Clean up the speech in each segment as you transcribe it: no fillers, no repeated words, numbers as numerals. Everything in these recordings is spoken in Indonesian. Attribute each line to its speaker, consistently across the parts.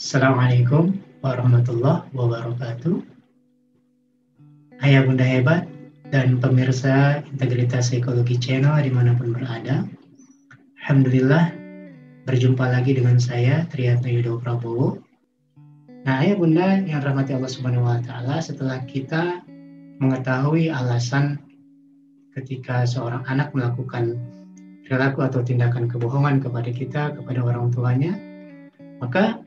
Speaker 1: Assalamualaikum warahmatullahi wabarakatuh. Ayah bunda hebat dan pemirsa Integritas Psikologi Channel dimanapun berada. Alhamdulillah berjumpa lagi dengan saya Triyatno Yudo Prabowo. Nah, ayah bunda yang rahmati Allah Subhanahu wa taala, setelah kita mengetahui alasan ketika seorang anak melakukan perilaku atau tindakan kebohongan kepada kita, kepada orang tuanya, maka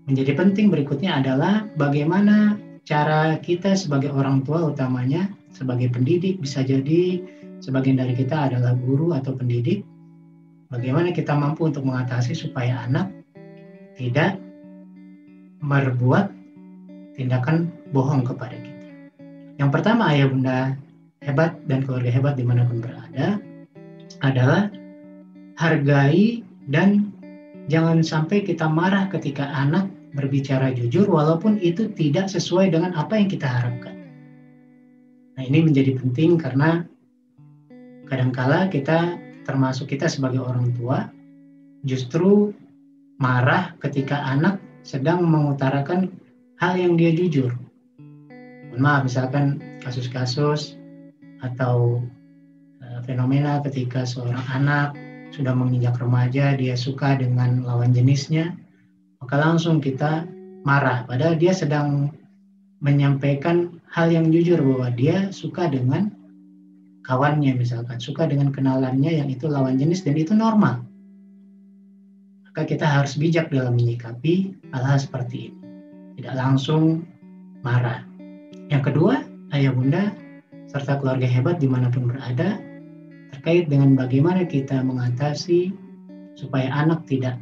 Speaker 1: menjadi penting berikutnya adalah bagaimana cara kita sebagai orang tua, utamanya sebagai pendidik, bisa jadi sebagian dari kita adalah guru atau pendidik, bagaimana kita mampu untuk mengatasi supaya anak tidak berbuat tindakan bohong kepada kita. Yang pertama, ayah bunda hebat dan keluarga hebat dimanapun berada, adalah hargai dan jangan sampai kita marah ketika anak berbicara jujur walaupun itu tidak sesuai dengan apa yang kita harapkan. Nah, ini menjadi penting karena kadangkala kita, termasuk kita sebagai orang tua, justru marah ketika anak sedang mengutarakan hal yang dia jujur. Mohon maaf, misalkan kasus-kasus atau fenomena ketika seorang anak sudah menginjak remaja, dia suka dengan lawan jenisnya, maka langsung kita marah. Padahal dia sedang menyampaikan hal yang jujur bahwa dia suka dengan kawannya, misalkan suka dengan kenalannya yang itu lawan jenis, dan itu normal. Maka kita harus bijak dalam menyikapi hal-hal seperti ini, tidak langsung marah. Yang kedua, ayah bunda serta keluarga hebat dimanapun berada, terkait dengan bagaimana kita mengatasi supaya anak tidak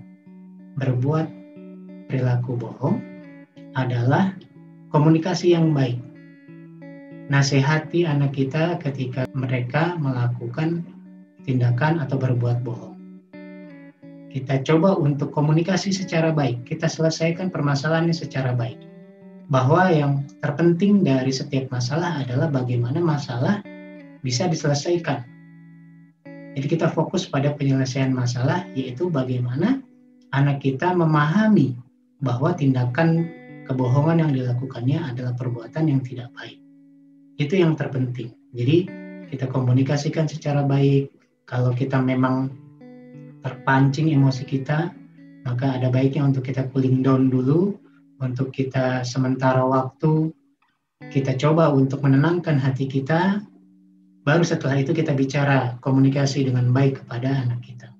Speaker 1: berbuat perilaku bohong, adalah komunikasi yang baik. Nasihati anak kita ketika mereka melakukan tindakan atau berbuat bohong. Kita coba untuk komunikasi secara baik, kita selesaikan permasalahannya secara baik. Bahwa yang terpenting dari setiap masalah adalah bagaimana masalah bisa diselesaikan. Jadi kita fokus pada penyelesaian masalah, yaitu bagaimana anak kita memahami bahwa tindakan kebohongan yang dilakukannya adalah perbuatan yang tidak baik. Itu yang terpenting. Jadi kita komunikasikan secara baik. Kalau kita memang terpancing emosi kita, maka ada baiknya untuk kita cooling down dulu, untuk kita sementara waktu, kita coba untuk menenangkan hati kita, baru setelah itu kita bicara komunikasi dengan baik kepada anak kita.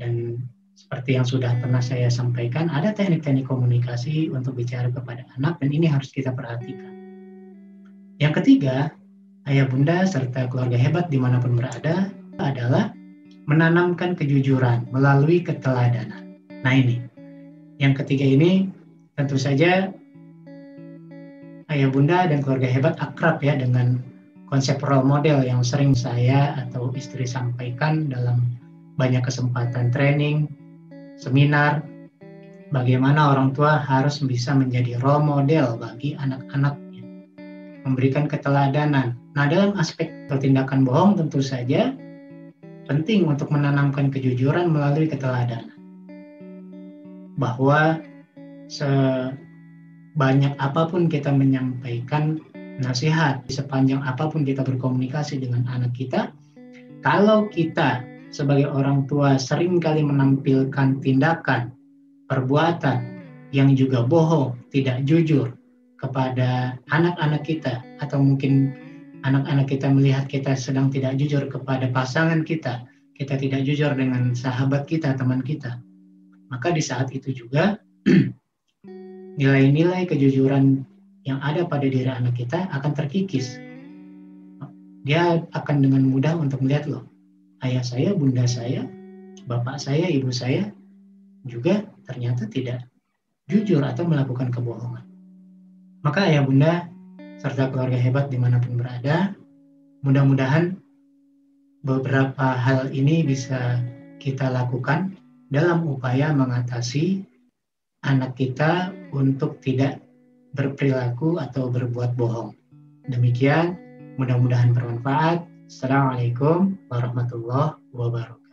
Speaker 1: Dan seperti yang sudah pernah saya sampaikan, ada teknik-teknik komunikasi untuk bicara kepada anak, dan ini harus kita perhatikan. Yang ketiga, ayah bunda serta keluarga hebat dimanapun berada, adalah menanamkan kejujuran melalui keteladanan. Nah ini, yang ketiga ini tentu saja ayah bunda dan keluarga hebat akrab ya dengan konsep role model yang sering saya atau istri sampaikan dalam banyak kesempatan training, seminar, bagaimana orang tua harus bisa menjadi role model bagi anak-anaknya, memberikan keteladanan. Nah, dalam aspek atau tindakan bohong tentu saja penting untuk menanamkan kejujuran melalui keteladanan. Bahwa sebanyak apapun kita menyampaikan nasihat, sepanjang apapun kita berkomunikasi dengan anak kita, kalau kita sebagai orang tua seringkali menampilkan tindakan, perbuatan yang juga bohong, tidak jujur kepada anak-anak kita, atau mungkin anak-anak kita melihat kita sedang tidak jujur kepada pasangan kita tidak jujur dengan sahabat kita, teman kita, maka di saat itu juga nilai-nilai kejujuran yang ada pada diri anak kita akan terkikis. Dia akan dengan mudah untuk melihat, loh, ayah saya, bunda saya, bapak saya, ibu saya juga ternyata tidak jujur atau melakukan kebohongan. Maka ayah bunda serta keluarga hebat dimanapun berada, mudah-mudahan beberapa hal ini bisa kita lakukan dalam upaya mengatasi anak kita untuk tidak berperilaku atau berbuat bohong. Demikian, mudah-mudahan bermanfaat. Assalamualaikum warahmatullahi wabarakatuh.